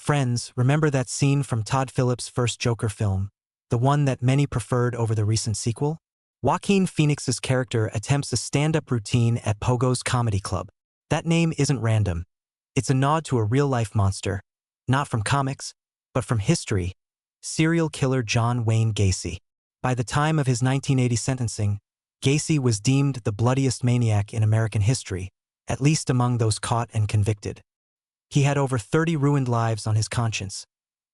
Friends, remember that scene from Todd Phillips' first Joker film, the one that many preferred over the recent sequel? Joaquin Phoenix's character attempts a stand-up routine at Pogo's Comedy Club. That name isn't random. It's a nod to a real-life monster, not from comics, but from history, serial killer John Wayne Gacy. By the time of his 1980 sentencing, Gacy was deemed the bloodiest maniac in American history, at least among those caught and convicted. He had over 30 ruined lives on his conscience,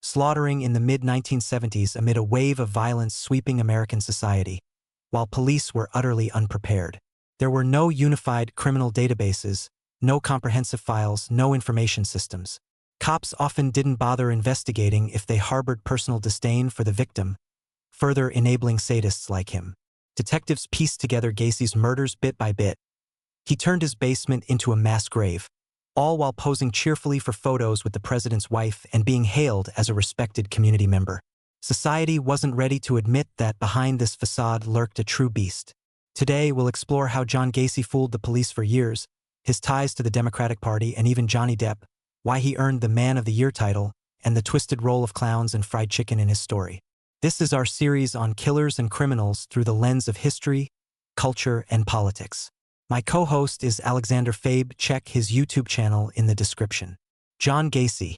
slaughtering in the mid-1970s amid a wave of violence sweeping American society, while police were utterly unprepared. There were no unified criminal databases, no comprehensive files, no information systems. Cops often didn't bother investigating if they harbored personal disdain for the victim, further enabling sadists like him. Detectives pieced together Gacy's murders bit by bit. He turned his basement into a mass grave, all while posing cheerfully for photos with the president's wife and being hailed as a respected community member. Society wasn't ready to admit that behind this facade lurked a true beast. Today, we'll explore how John Gacy fooled the police for years, his ties to the Democratic Party and even Johnny Depp, why he earned the Man of the Year title, and the twisted role of clowns and fried chicken in his story. This is our series on killers and criminals through the lens of history, culture, and politics. My co-host is Alexander Fabe. Check his YouTube channel in the description. John Gacy,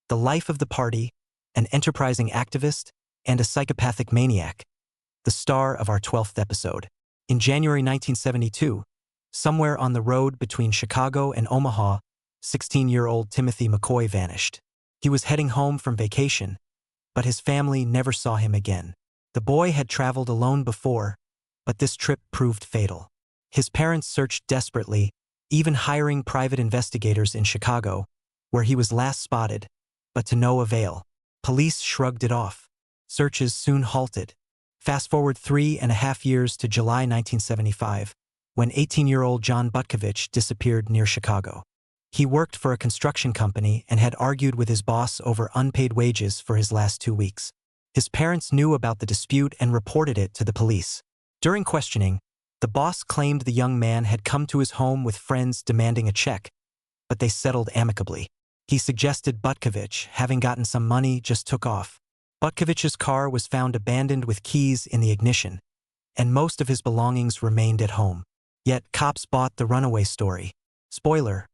the life of the party, an enterprising activist, and a psychopathic maniac, the star of our 12th episode. In January 1972, somewhere on the road between Chicago and Omaha, 16-year-old Timothy McCoy vanished. He was heading home from vacation, but his family never saw him again. The boy had traveled alone before, but this trip proved fatal. His parents searched desperately, even hiring private investigators in Chicago, where he was last spotted, but to no avail. Police shrugged it off. Searches soon halted. Fast forward 3.5 years to July 1975, when 18-year-old John Butkovich disappeared near Chicago. He worked for a construction company and had argued with his boss over unpaid wages for his last 2 weeks. His parents knew about the dispute and reported it to the police. During questioning, the boss claimed the young man had come to his home with friends demanding a check, but they settled amicably. He suggested Butkovich, having gotten some money, just took off. Butkovich's car was found abandoned with keys in the ignition, and most of his belongings remained at home. Yet cops bought the runaway story. Spoiler: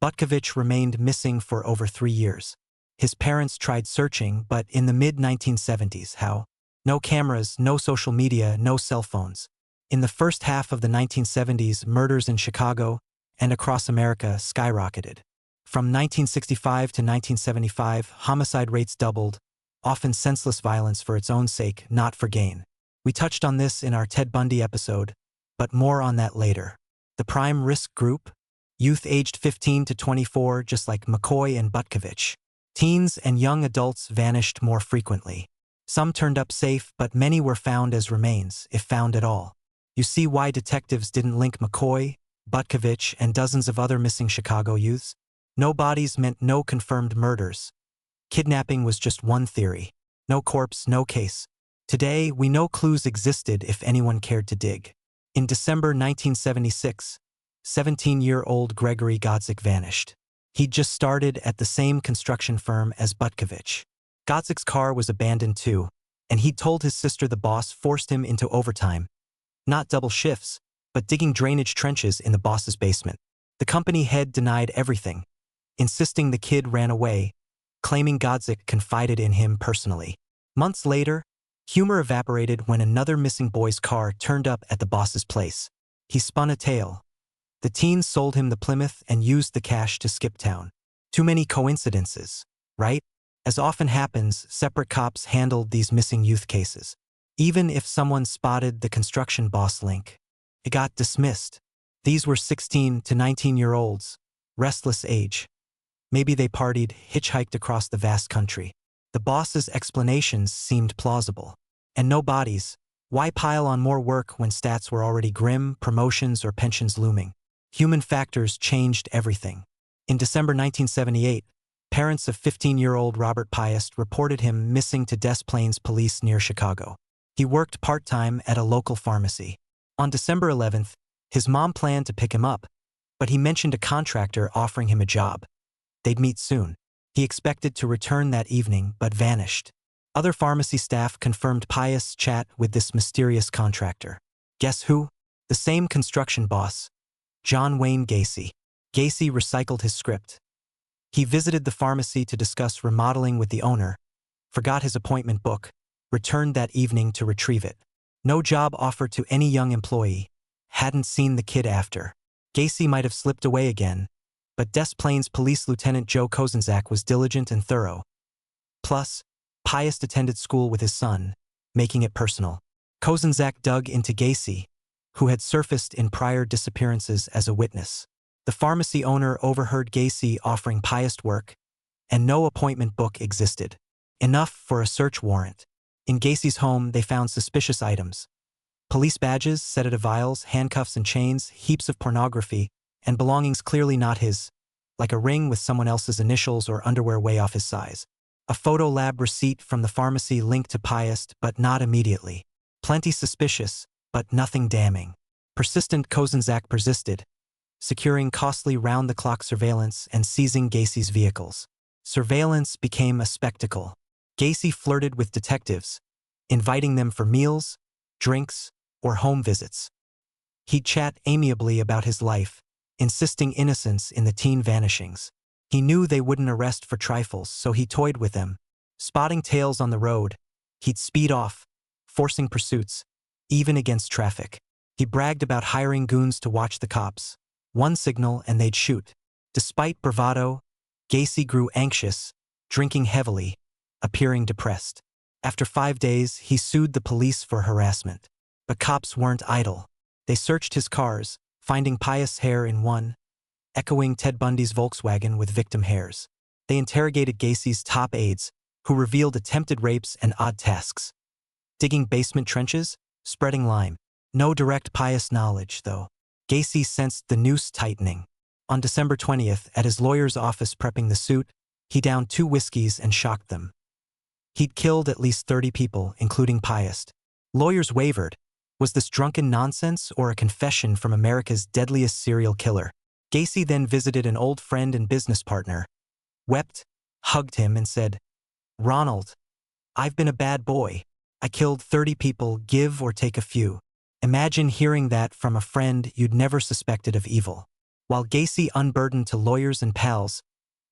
Butkovich remained missing for over 3 years. His parents tried searching, but in the mid-1970s, how? No cameras, no social media, no cell phones. In the first half of the 1970s, murders in Chicago and across America skyrocketed. From 1965 to 1975, homicide rates doubled, often senseless violence for its own sake, not for gain. We touched on this in our Ted Bundy episode, but more on that later. The prime risk group? Youth aged 15 to 24, just like McCoy and Butkovich. Teens and young adults vanished more frequently. Some turned up safe, but many were found as remains, if found at all. You see why detectives didn't link McCoy, Butkovich, and dozens of other missing Chicago youths? No bodies meant no confirmed murders. Kidnapping was just one theory. No corpse, no case. Today, we know clues existed if anyone cared to dig. In December 1976, 17-year-old Gregory Godzik vanished. He'd just started at the same construction firm as Butkovich. Godzik's car was abandoned too, and he'd told his sister the boss forced him into overtime. Not double shifts, but digging drainage trenches in the boss's basement. The company head denied everything, insisting the kid ran away, claiming Godzik confided in him personally. Months later, humor evaporated when another missing boy's car turned up at the boss's place. He spun a tale. The teens sold him the Plymouth and used the cash to skip town. Too many coincidences, right? As often happens, separate cops handled these missing youth cases. Even if someone spotted the construction boss link, it got dismissed. These were 16 to 19-year-olds, restless age. Maybe they partied, hitchhiked across the vast country. The boss's explanations seemed plausible. And no bodies. Why pile on more work when stats were already grim, promotions or pensions looming? Human factors changed everything. In December 1978, parents of 15-year-old Robert Piest reported him missing to Des Plaines Police near Chicago. He worked part-time at a local pharmacy. On December 11th, his mom planned to pick him up, but he mentioned a contractor offering him a job. They'd meet soon. He expected to return that evening but vanished. Other pharmacy staff confirmed Pius' chat with this mysterious contractor. Guess who? The same construction boss, John Wayne Gacy. Gacy recycled his script. He visited the pharmacy to discuss remodeling with the owner, forgot his appointment book, returned that evening to retrieve it. No job offer to any young employee. Hadn't seen the kid after. Gacy might have slipped away again, but Des Plaines Police Lieutenant Joe Kozenzak was diligent and thorough. Plus, Pius attended school with his son, making it personal. Kozenzak dug into Gacy, who had surfaced in prior disappearances as a witness. The pharmacy owner overheard Gacy offering Pius work, and no appointment book existed. Enough for a search warrant. In Gacy's home, they found suspicious items. Police badges, sedative vials, handcuffs and chains, heaps of pornography, and belongings clearly not his, like a ring with someone else's initials or underwear way off his size. A photo lab receipt from the pharmacy linked to Pius, but not immediately. Plenty suspicious, but nothing damning. Persistent Kozenzak persisted, securing costly round-the-clock surveillance and seizing Gacy's vehicles. Surveillance became a spectacle. Gacy flirted with detectives, inviting them for meals, drinks, or home visits. He'd chat amiably about his life, insisting innocence in the teen vanishings. He knew they wouldn't arrest for trifles, so he toyed with them. Spotting tails on the road, he'd speed off, forcing pursuits, even against traffic. He bragged about hiring goons to watch the cops. One signal and they'd shoot. Despite bravado, Gacy grew anxious, drinking heavily, appearing depressed. After 5 days, he sued the police for harassment. But cops weren't idle. They searched his cars, finding Pius' hair in one, echoing Ted Bundy's Volkswagen with victim hairs. They interrogated Gacy's top aides, who revealed attempted rapes and odd tasks. Digging basement trenches, spreading lime. No direct Pius knowledge, though. Gacy sensed the noose tightening. On December 20th, at his lawyer's office prepping the suit, he downed 2 whiskeys and shocked them. He'd killed at least 30 people, including Pius. Lawyers wavered. Was this drunken nonsense or a confession from America's deadliest serial killer? Gacy then visited an old friend and business partner, wept, hugged him and said, "Ronald, I've been a bad boy. I killed 30 people, give or take a few." Imagine hearing that from a friend you'd never suspected of evil. While Gacy unburdened to lawyers and pals,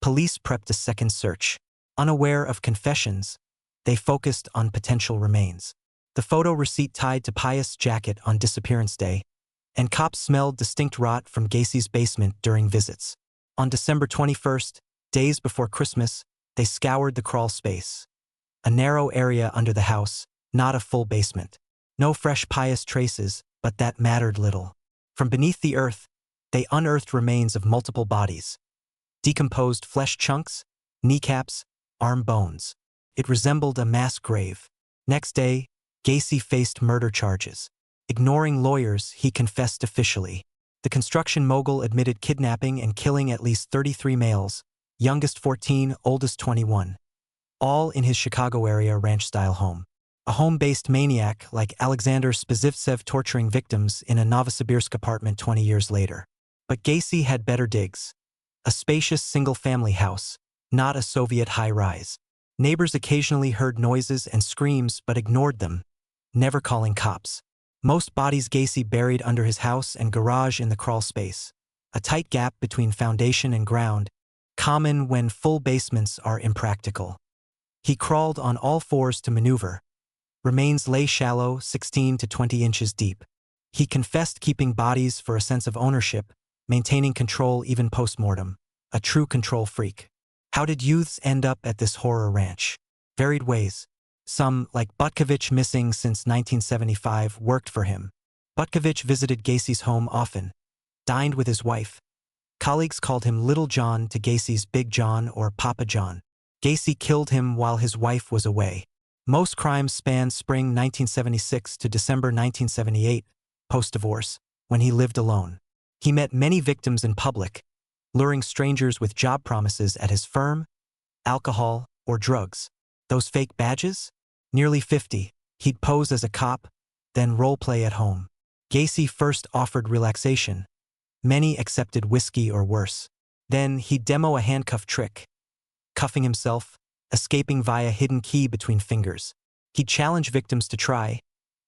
police prepped a second search. Unaware of confessions, they focused on potential remains. The photo receipt tied to Pius' jacket on disappearance day, and cops smelled distinct rot from Gacy's basement during visits. On December 21st, days before Christmas, they scoured the crawl space. A narrow area under the house, not a full basement. No fresh Pius traces, but that mattered little. From beneath the earth, they unearthed remains of multiple bodies. Decomposed flesh chunks, kneecaps, arm bones. It resembled a mass grave. Next day, Gacy faced murder charges. Ignoring lawyers, he confessed officially. The construction mogul admitted kidnapping and killing at least 33 males, youngest 14, oldest 21. All in his Chicago area ranch-style home. A home-based maniac like Alexander Spizivtsev torturing victims in a Novosibirsk apartment 20 years later. But Gacy had better digs. A spacious single-family house, not a Soviet high-rise. Neighbors occasionally heard noises and screams but ignored them, never calling cops. Most bodies Gacy buried under his house and garage in the crawl space. A tight gap between foundation and ground, common when full basements are impractical. He crawled on all fours to maneuver. Remains lay shallow, 16 to 20 inches deep. He confessed keeping bodies for a sense of ownership, maintaining control even post-mortem. A true control freak. How did youths end up at this horror ranch? Varied ways. Some, like Butkovich, missing since 1975, worked for him. Butkovich visited Gacy's home often, dined with his wife. Colleagues called him Little John to Gacy's Big John or Papa John. Gacy killed him while his wife was away. Most crimes span spring 1976 to December 1978, post-divorce, when he lived alone. He met many victims in public, luring strangers with job promises at his firm, alcohol, or drugs. Those fake badges? Nearly 50. He'd pose as a cop, then role-play at home. Gacy first offered relaxation. Many accepted whiskey or worse. Then he'd demo a handcuff trick. cuffing himself, escaping via hidden key between fingers. He'd challenge victims to try.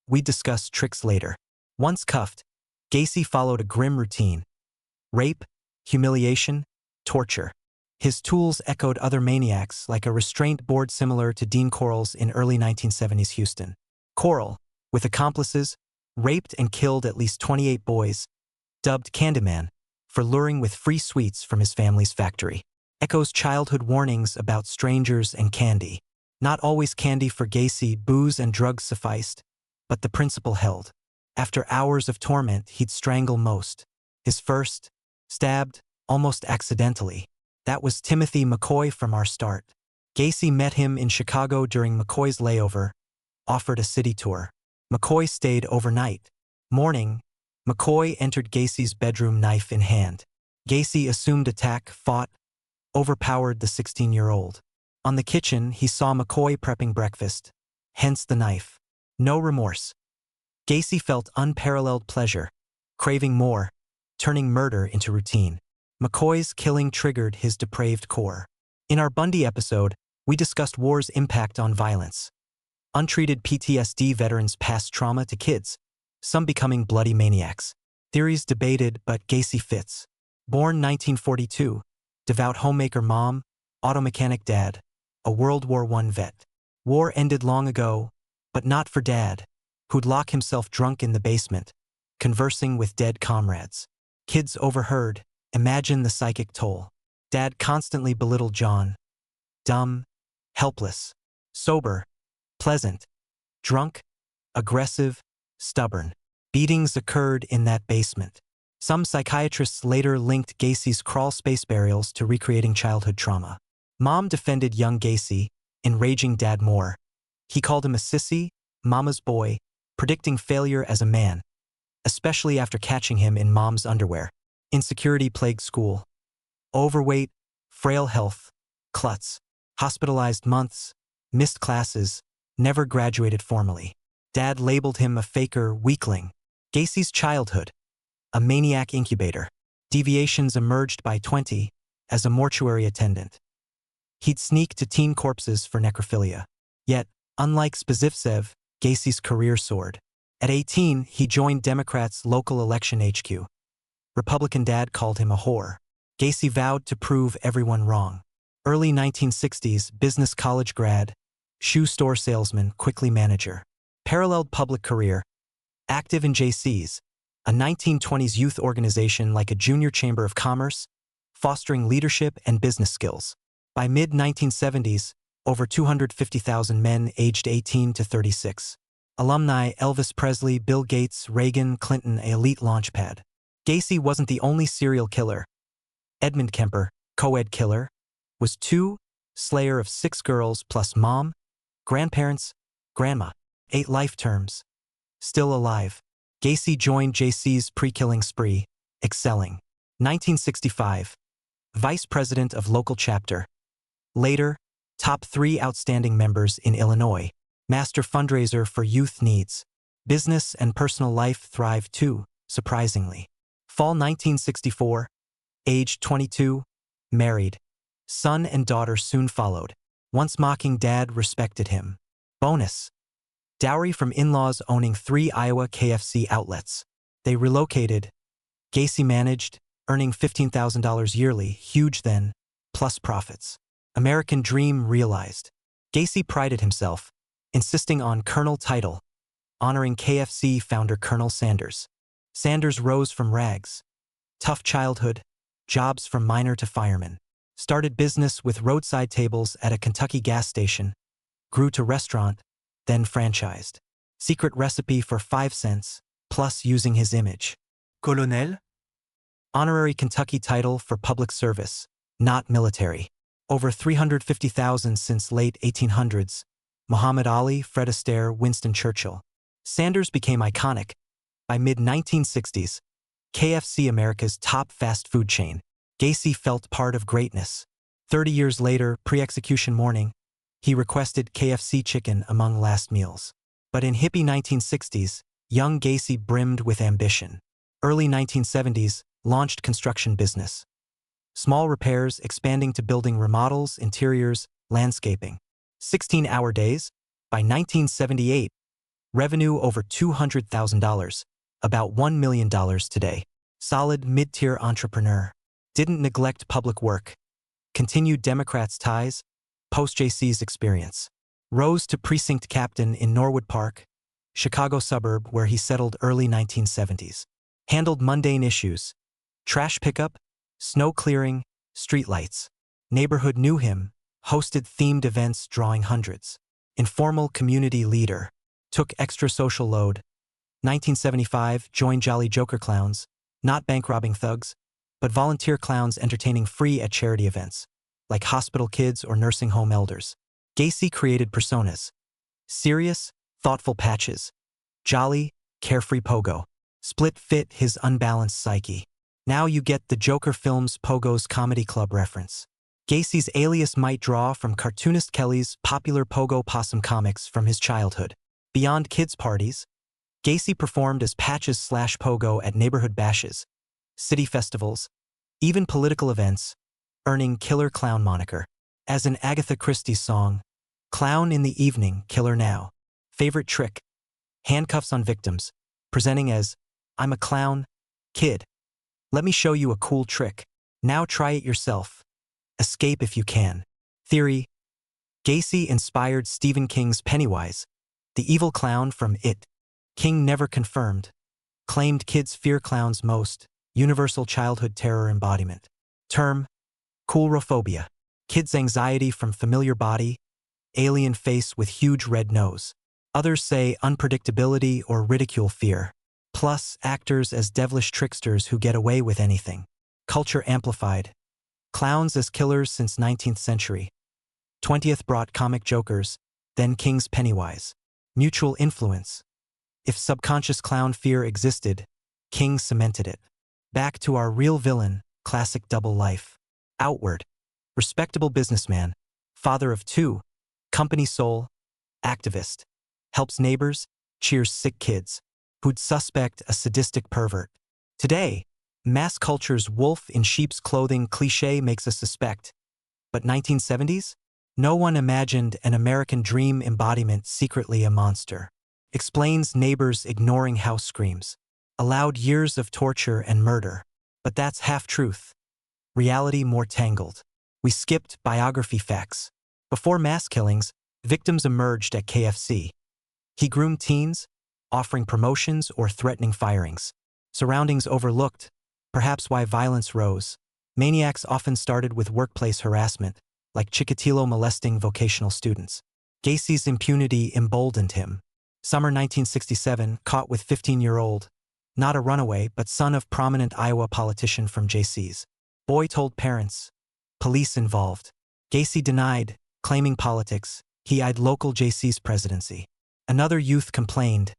We'd discuss tricks later. Once cuffed, Gacy followed a grim routine: rape, humiliation, torture. His tools echoed other maniacs, like a restraint board similar to Dean Corll's in early 1970s Houston. Corll, with accomplices, raped and killed at least 28 boys, dubbed Candyman, for luring with free sweets from his family's factory. Echoes childhood warnings about strangers and candy. Not always candy for Gacy, booze and drugs sufficed, but the principle held. After hours of torment, he'd strangle most. His first, stabbed, almost accidentally. That was Timothy McCoy from our start. Gacy met him in Chicago during McCoy's layover, offered a city tour. McCoy stayed overnight. Morning, McCoy entered Gacy's bedroom, knife in hand. Gacy assumed attack, fought, overpowered the 16-year-old. On the kitchen, he saw McCoy prepping breakfast, hence the knife. No remorse. Gacy felt unparalleled pleasure, craving more, turning murder into routine. McCoy's killing triggered his depraved core. In our Bundy episode, we discussed war's impact on violence. Untreated PTSD veterans pass trauma to kids, some becoming bloody maniacs. Theories debated, but Gacy fits. Born 1942, devout homemaker mom, auto mechanic dad, a World War I vet. War ended long ago, but not for Dad, who'd lock himself drunk in the basement, conversing with dead comrades. Kids overheard. Imagine the psychic toll. Dad constantly belittled John. Dumb, helpless, sober, pleasant, drunk, aggressive, stubborn. Beatings occurred in that basement. Some psychiatrists later linked Gacy's crawl space burials to recreating childhood trauma. Mom defended young Gacy, enraging Dad more. He called him a sissy, mama's boy, predicting failure as a man, especially after catching him in mom's underwear. Insecurity plagued school. Overweight, frail health, klutz, hospitalized months, missed classes, never graduated formally. Dad labeled him a faker, weakling. Gacy's childhood, a maniac incubator. Deviations emerged by 20 as a mortuary attendant. He'd sneak to teen corpses for necrophilia. Yet, unlike Spizivtsev, Gacy's career soared. At 18, he joined Democrats' local election HQ. Republican Dad called him a whore. Gacy vowed to prove everyone wrong. Early 1960s, business college grad, shoe store salesman, quickly manager. Paralleled public career. Active in JC's, a 1920s youth organization like a junior chamber of commerce, fostering leadership and business skills. By mid-1970s, over 250,000 men aged 18 to 36. Alumni: Elvis Presley, Bill Gates, Reagan, Clinton, an elite launchpad. Gacy wasn't the only serial killer. Edmund Kemper, co-ed killer, was 2, slayer of 6 girls plus mom, grandparents, grandma. 8 life terms. Still alive. Gacy joined JC's pre-killing spree, excelling. 1965. Vice president of local chapter. Later, top 3 outstanding members in Illinois. Master fundraiser for youth needs. Business and personal life thrived too, surprisingly. Fall 1964. Age 22. Married. Son and daughter soon followed. Once mocking Dad respected him. Bonus. Dowry from in-laws owning 3 Iowa KFC outlets. They relocated. Gacy managed, earning $15,000 yearly, huge then, plus profits. American dream realized. Gacy prided himself, insisting on Colonel title, honoring KFC founder Colonel Sanders. Sanders rose from rags. Tough childhood, jobs from miner to fireman. Started business with roadside tables at a Kentucky gas station. Grew to restaurant, then franchised. Secret recipe for 5 cents, plus using his image. Colonel? Honorary Kentucky title for public service, not military. Over 350,000 since late 1800s. Muhammad Ali, Fred Astaire, Winston Churchill. Sanders became iconic. By mid-1960s, KFC, America's top fast food chain. Gacy felt part of greatness. 30 years later, pre-execution morning, he requested KFC chicken among last meals. But in hippie 1960s, young Gacy brimmed with ambition. Early 1970s, launched construction business. Small repairs expanding to building remodels, interiors, landscaping. 16-hour days. By 1978, revenue over $200,000, about $1 million today. Solid mid-tier entrepreneur. Didn't neglect public work. Continued Democrats' ties, post-JC's experience. Rose to precinct captain in Norwood Park, Chicago suburb where he settled early 1970s. Handled mundane issues. Trash pickup, snow clearing, streetlights. Neighborhood knew him, hosted themed events drawing hundreds. Informal community leader. Took extra social load. 1975, joined Jolly Joker clowns, not bank-robbing thugs, but volunteer clowns entertaining free at charity events, like hospital kids or nursing home elders. Gacy created personas. Serious, thoughtful Patches. Jolly, carefree Pogo. Split fit his unbalanced psyche. Now you get the Joker film's Pogo's Comedy Club reference. Gacy's alias might draw from cartoonist Kelly's popular Pogo Possum comics from his childhood. Beyond kids' parties, Gacy performed as Patches/Pogo at neighborhood bashes, city festivals, even political events, earning Killer Clown moniker. As in Agatha Christie's song, Clown in the Evening, Killer Now. Favorite trick? Handcuffs on victims, presenting as, I'm a clown, kid. Let me show you a cool trick. Now try it yourself. Escape if you can. Theory: Gacy inspired Stephen King's Pennywise, the evil clown from It. King never confirmed. Claimed kids fear clowns most. Universal childhood terror embodiment. Term: coulrophobia. Kids' anxiety from familiar body, alien face with huge red nose. Others say unpredictability or ridicule fear. Plus, actors as devilish tricksters who get away with anything. Culture amplified. Clowns as killers since 19th century. 20th brought comic jokers, then King's Pennywise. Mutual influence. If subconscious clown fear existed, King cemented it. Back to our real villain, classic double life. Outward. Respectable businessman. Father of two. Company soul. Activist. Helps neighbors, cheers sick kids. Who'd suspect a sadistic pervert. Today, mass culture's wolf in sheep's clothing cliché makes us suspect. But 1970s? No one imagined an American dream embodiment secretly a monster. Explains neighbors ignoring house screams. Allowed years of torture and murder. But that's half-truth. Reality more tangled. We skipped biography facts. Before mass killings, victims emerged at KFC. He groomed teens, offering promotions or threatening firings. Surroundings overlooked, perhaps why violence rose. Maniacs often started with workplace harassment, like Chikatilo molesting vocational students. Gacy's impunity emboldened him. Summer 1967, caught with 15-year-old. Not a runaway, but son of prominent Iowa politician from JC's. Boy told parents. Police involved. Gacy denied, claiming politics. He eyed local JC's presidency. Another youth complained.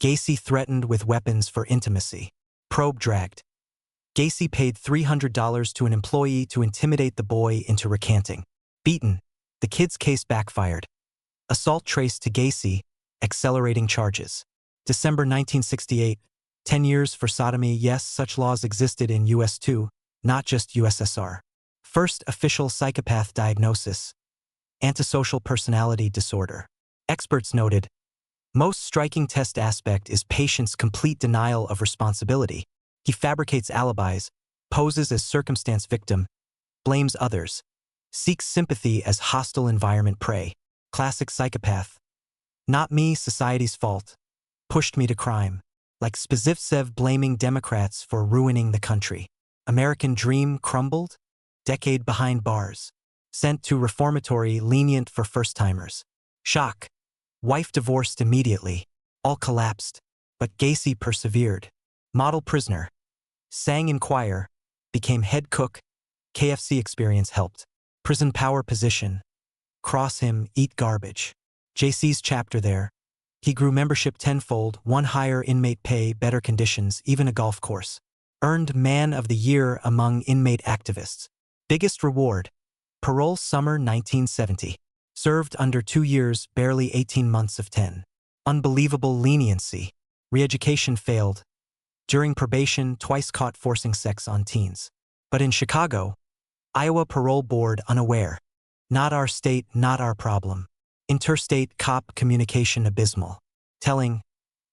Gacy threatened with weapons for intimacy. Probe dragged. Gacy paid $300 to an employee to intimidate the boy into recanting. Beaten. The kid's case backfired. Assault traced to Gacy, accelerating charges. December 1968. 10 years for sodomy. Yes, such laws existed in US too, not just USSR. First official psychopath diagnosis. Antisocial personality disorder. Experts noted, most striking test aspect is patient's complete denial of responsibility. He fabricates alibis, poses as circumstance victim, blames others, seeks sympathy as hostile environment prey. Classic psychopath. Not me, society's fault. Pushed me to crime. Like Spizivtsev blaming Democrats for ruining the country. American dream crumbled? Decade behind bars. Sent to reformatory, lenient for first-timers. Shock. Wife divorced immediately. All collapsed. But Gacy persevered. Model prisoner. Sang in choir. Became head cook. KFC experience helped. Prison power position. Cross him, eat garbage. JC's chapter there. He grew membership tenfold, won higher inmate pay, better conditions, even a golf course. Earned Man of the Year among inmate activists. Biggest reward. Parole summer 1970. Served under 2 years, barely 18 months of 10. Unbelievable leniency. Re-education failed. During probation, twice caught forcing sex on teens. But in Chicago, Iowa parole board unaware. Not our state, not our problem. Interstate cop communication abysmal. Telling,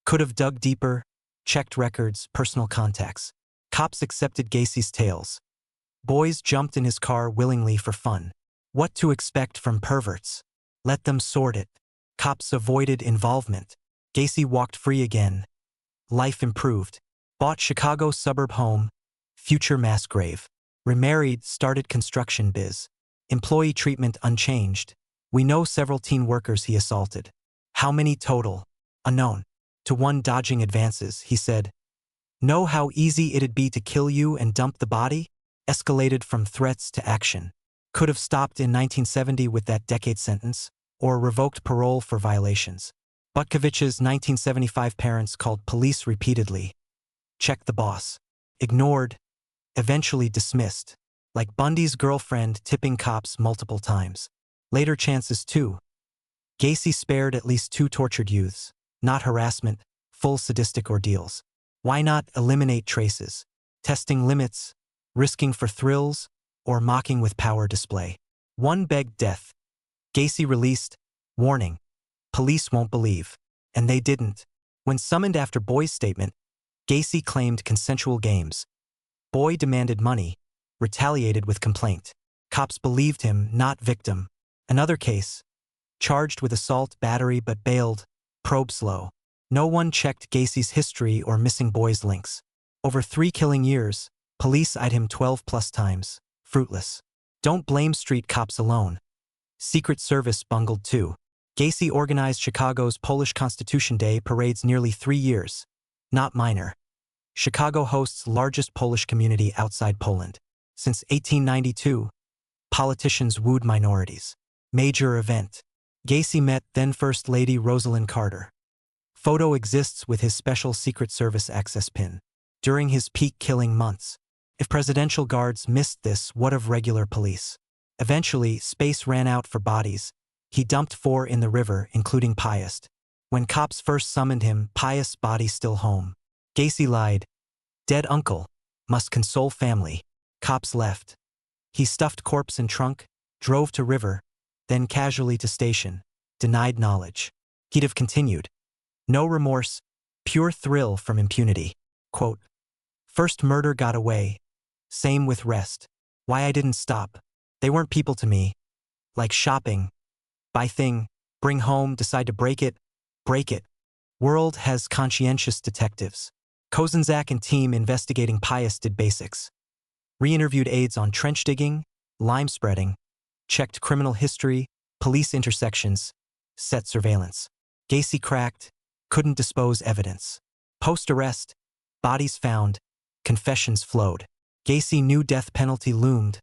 could have dug deeper, checked records, personal contacts. Cops accepted Gacy's tales. Boys jumped in his car willingly for fun. What to expect from perverts? Let them sort it. Cops avoided involvement. Gacy walked free again. Life improved. Bought Chicago suburb home. Future mass grave. Remarried, started construction biz. Employee treatment unchanged. We know several teen workers he assaulted. How many total? Unknown. To one dodging advances, he said, know how easy it'd be to kill you and dump the body? Escalated from threats to action. Could have stopped in 1970 with that decade sentence, or revoked parole for violations. Butkovich's 1975 parents called police repeatedly. Check the boss. Ignored. Eventually dismissed. Like Bundy's girlfriend tipping cops multiple times. Later chances too. Gacy spared at least 2 tortured youths. Not harassment, full sadistic ordeals. Why not eliminate traces? Testing limits, risking for thrills, or mocking with power display. One begged death. Gacy released, warning. Police won't believe. And they didn't. When summoned after Boy's statement, Gacy claimed consensual games. Boy demanded money, retaliated with complaint. Cops believed him, not victim. Another case. Charged with assault, battery but bailed. Probe slow. No one checked Gacy's history or missing Boy's links. Over 3 killing years, police eyed him 12+ times. Fruitless. Don't blame street cops alone. Secret Service bungled too. Gacy organized Chicago's Polish Constitution Day parades nearly 3 years. Not minor. Chicago hosts largest Polish community outside Poland. Since 1892, politicians wooed minorities. Major event. Gacy met then First Lady Rosalind Carter. Photo exists with his special Secret Service access pin. During his peak killing months. If presidential guards missed this, what of regular police? Eventually, space ran out for bodies. He dumped 4 in the river, including Pius. When cops first summoned him, Pius' body still home. Gacy lied. Dead uncle. Must console family. Cops left. He stuffed corpse in trunk, drove to river, then casually to station. Denied knowledge. He'd have continued. No remorse. Pure thrill from impunity. Quote, first murder got away. Same with rest. Why I didn't stop. They weren't people to me. Like shopping. Buy thing, bring home, decide to break it. Break it. World has conscientious detectives. Kozenzak and team investigating Pius did basics. Re-interviewed aides on trench digging, lime spreading, checked criminal history, police intersections, set surveillance. Gacy cracked, couldn't dispose evidence. Post-arrest, bodies found, confessions flowed. Gacy knew death penalty loomed.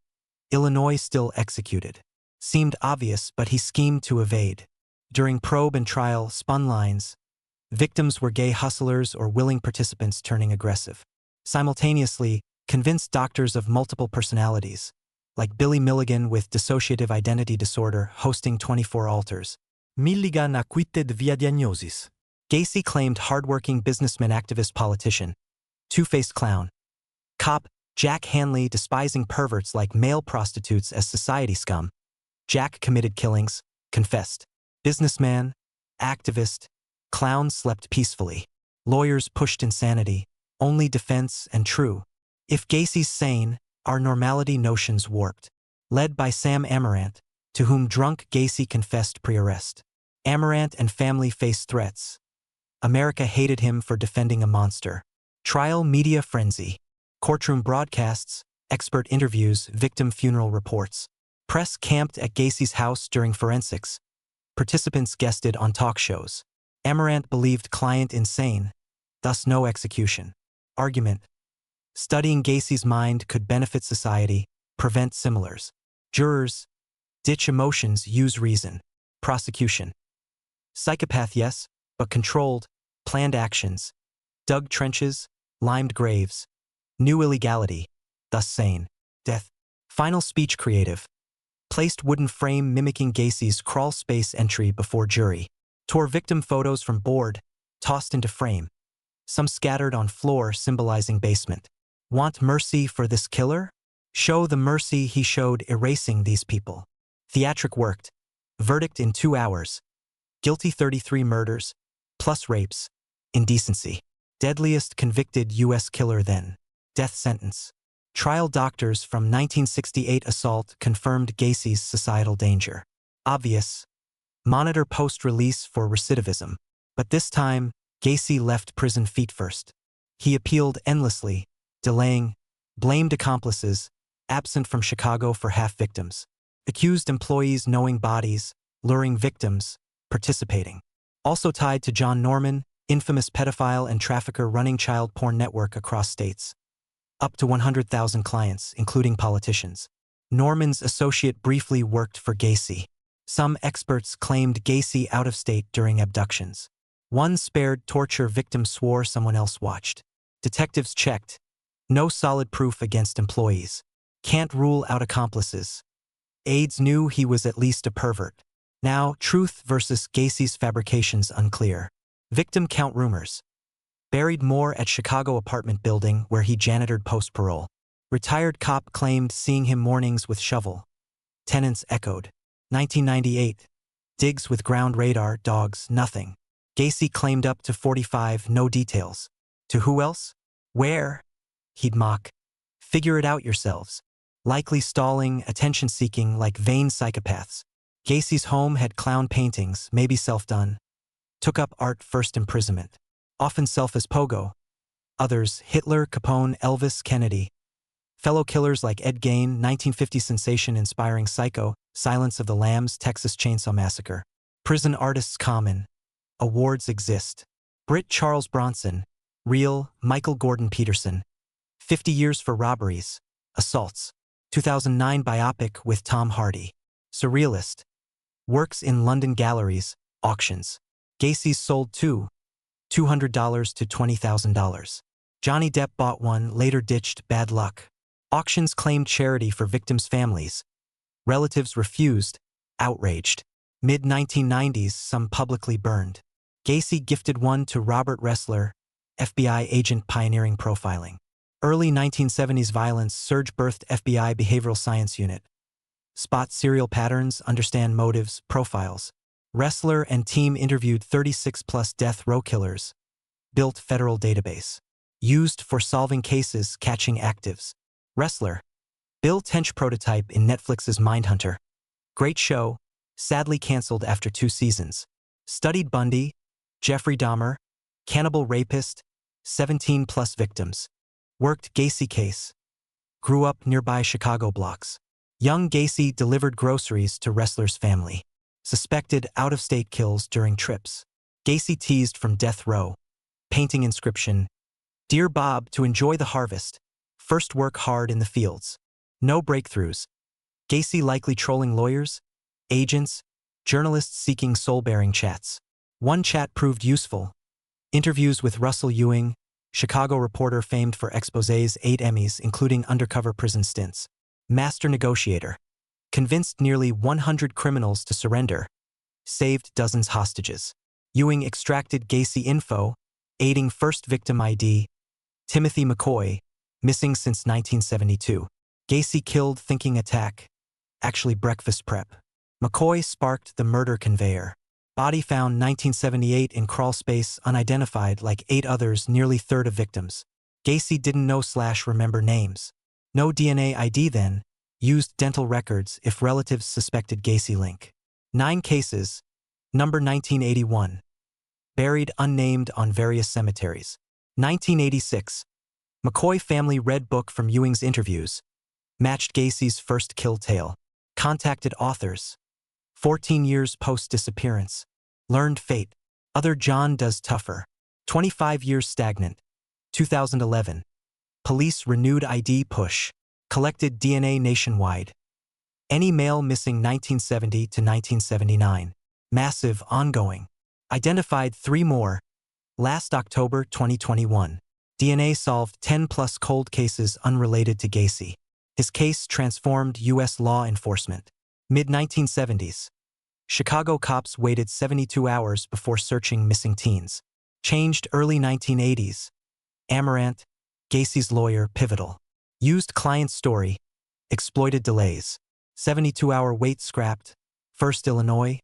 Illinois still executed. Seemed obvious, but he schemed to evade. During probe and trial, spun lines. Victims were gay hustlers or willing participants turning aggressive. Simultaneously, convinced doctors of multiple personalities, like Billy Milligan with dissociative identity disorder hosting 24 altars. Milligan acquitted via diagnosis. Gacy claimed hardworking businessman activist politician. Two-faced clown. Cop, Jack Hanley despising perverts like male prostitutes as society scum. Jack committed killings, confessed. Businessman, activist, clown slept peacefully. Lawyers pushed insanity, only defense and true. If Gacy's sane, our normality notions warped. Led by Sam Amarant, to whom drunk Gacy confessed pre-arrest. Amarant and family faced threats. America hated him for defending a monster. Trial media frenzy. Courtroom broadcasts, expert interviews, victim funeral reports. Press camped at Gacy's house during forensics. Participants guested on talk shows. Amarant believed client insane, thus no execution. Argument. Studying Gacy's mind could benefit society, prevent similars. Jurors. Ditch emotions, use reason. Prosecution. Psychopath yes, but controlled, planned actions. Dug trenches, limed graves. New illegality, thus sane. Death. Final speech creative. Placed wooden frame mimicking Gacy's crawl space entry before jury. Tore victim photos from board, tossed into frame. Some scattered on floor symbolizing basement. Want mercy for this killer? Show the mercy he showed erasing these people. Theatric worked. Verdict in 2 hours. Guilty 33 murders, plus rapes, indecency. Deadliest convicted U.S. killer then. Death sentence. Trial doctors from 1968 assault confirmed Gacy's societal danger. Obvious. Monitor post-release for recidivism. But this time, Gacy left prison feet first. He appealed endlessly, delaying, blamed accomplices, absent from Chicago for half victims. Accused employees knowing bodies, luring victims, participating. Also tied to John Norman, infamous pedophile and trafficker running child porn network across states. Up to 100,000 clients, including politicians. Norman's associate briefly worked for Gacy. Some experts claimed Gacy out of state during abductions. One spared torture victim swore someone else watched. Detectives checked. No solid proof against employees. Can't rule out accomplices. Aides knew he was at least a pervert. Now, truth versus Gacy's fabrications unclear. Victim count rumors. Buried more at Chicago apartment building where he janitored post-parole. Retired cop claimed seeing him mornings with shovel. Tenants echoed. 1998. Digs with ground radar, dogs, nothing. Gacy claimed up to 45, no details. To who else? Where? He'd mock. Figure it out yourselves. Likely stalling, attention-seeking like vain psychopaths. Gacy's home had clown paintings, maybe self-done. Took up art first imprisonment. Often self as Pogo. Others, Hitler, Capone, Elvis, Kennedy. Fellow killers like Ed Gein, 1950 sensation-inspiring Psycho, Silence of the Lambs, Texas Chainsaw Massacre. Prison artists common. Awards exist. Britt Charles Bronson. Real, Michael Gordon Peterson. 50 years for robberies. Assaults. 2009 biopic with Tom Hardy. Surrealist. Works in London galleries, auctions. Gacy's sold $200 to $20,000. Johnny Depp bought one, later ditched, bad luck. Auctions claimed charity for victims' families. Relatives refused, outraged. Mid-1990s, some publicly burned. Gacy gifted one to Robert Ressler, FBI agent pioneering profiling. Early 1970s violence surge birthed FBI Behavioral Science Unit. Spot serial patterns, understand motives, profiles. Ressler and team interviewed 36-plus death row killers. Built federal database. Used for solving cases, catching actives. Ressler. Bill Tench prototype in Netflix's Mindhunter. Great show, sadly canceled after 2 seasons. Studied Bundy, Jeffrey Dahmer, cannibal rapist, 17-plus victims. Worked Gacy case. Grew up nearby Chicago blocks. Young Gacy delivered groceries to Ressler's family. Suspected out-of-state kills during trips. Gacy teased from death row. Painting inscription, Dear Bob, to enjoy the harvest. First work hard in the fields. No breakthroughs. Gacy likely trolling lawyers, agents, journalists seeking soul-bearing chats. One chat proved useful. Interviews with Russell Ewing, Chicago reporter famed for exposés, 8 Emmys including undercover prison stints. Master negotiator. Convinced nearly 100 criminals to surrender. Saved dozens hostages. Ewing extracted Gacy info, aiding first victim ID. Timothy McCoy, missing since 1972. Gacy killed thinking attack. Actually breakfast prep. McCoy sparked the murder conveyor. Body found 1978 in crawl space, unidentified like 8 others, nearly third of victims. Gacy didn't know/remember names. No DNA ID then. Used dental records if relatives suspected Gacy link. 9 cases. Number 1981. Buried unnamed on various cemeteries. 1986. McCoy family read book from Ewing's interviews. Matched Gacy's first kill tale. Contacted authors. 14 years post-disappearance. Learned fate. Other John does tougher. 25 years stagnant. 2011. Police renewed ID push. Collected DNA nationwide. Any male missing 1970 to 1979. Massive ongoing. Identified 3 more. Last October 2021. DNA solved 10-plus cold cases unrelated to Gacy. His case transformed U.S. law enforcement. Mid-1970s. Chicago cops waited 72 hours before searching missing teens. Changed early 1980s. Amaranth, Gacy's lawyer, pivotal. Used client story. exploited delays. 72-hour wait scrapped, first Illinois,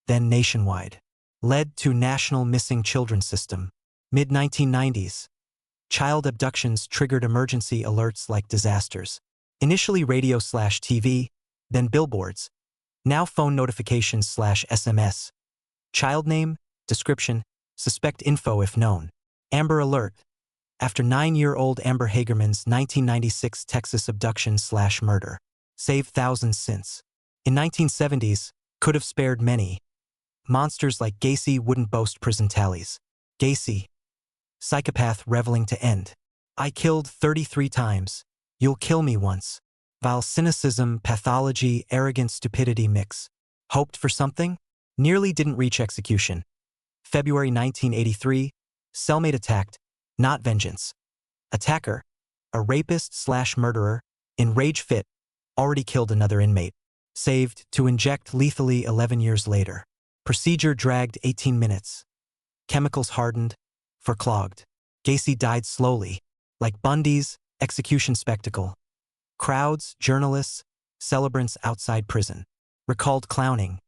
then nationwide. Led to National Missing Children System. Mid-1990s. Child abductions triggered emergency alerts like disasters. Initially radio/TV, then billboards. Now phone notifications/SMS. Child name, description, suspect info if known. Amber Alert. After 9-year-old Amber Hagerman's 1996 Texas abduction/murder. Saved thousands since. In 1970s, could have spared many. Monsters like Gacy wouldn't boast prison tallies. Gacy. Psychopath reveling to end. I killed 33 times. You'll kill me once. Vile cynicism, pathology, arrogant stupidity mix. Hoped for something? Nearly didn't reach execution. February 1983, cellmate attacked, not vengeance. Attacker, a rapist/murderer, in rage fit, already killed another inmate. Saved to inject lethally 11 years later. Procedure dragged 18 minutes. Chemicals hardened, clogged. Gacy died slowly, like Bundy's execution spectacle. Crowds, journalists, celebrants outside prison. Recalled clowning.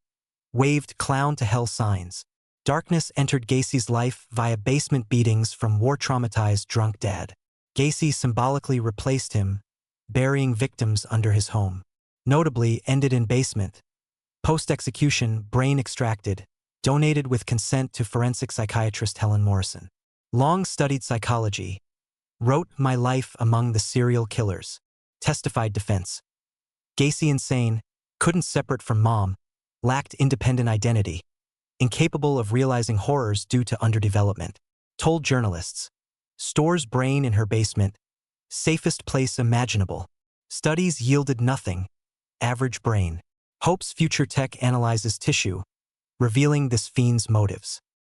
Waved clown to hell signs. Darkness entered Gacy's life via basement beatings from war-traumatized drunk dad. Gacy symbolically replaced him, burying victims under his home. Notably ended in basement. Post-execution, brain extracted, donated with consent to forensic psychiatrist Helen Morrison. Long-studied psychology. Wrote My Life Among the Serial Killers. Testified defense. Gacy insane, couldn't separate from mom, lacked independent identity, incapable of realizing horrors due to underdevelopment. Told journalists. Stores brain in her basement. Safest place imaginable. Studies yielded nothing. Average brain. Hopes future tech analyzes tissue, revealing this fiend's motives.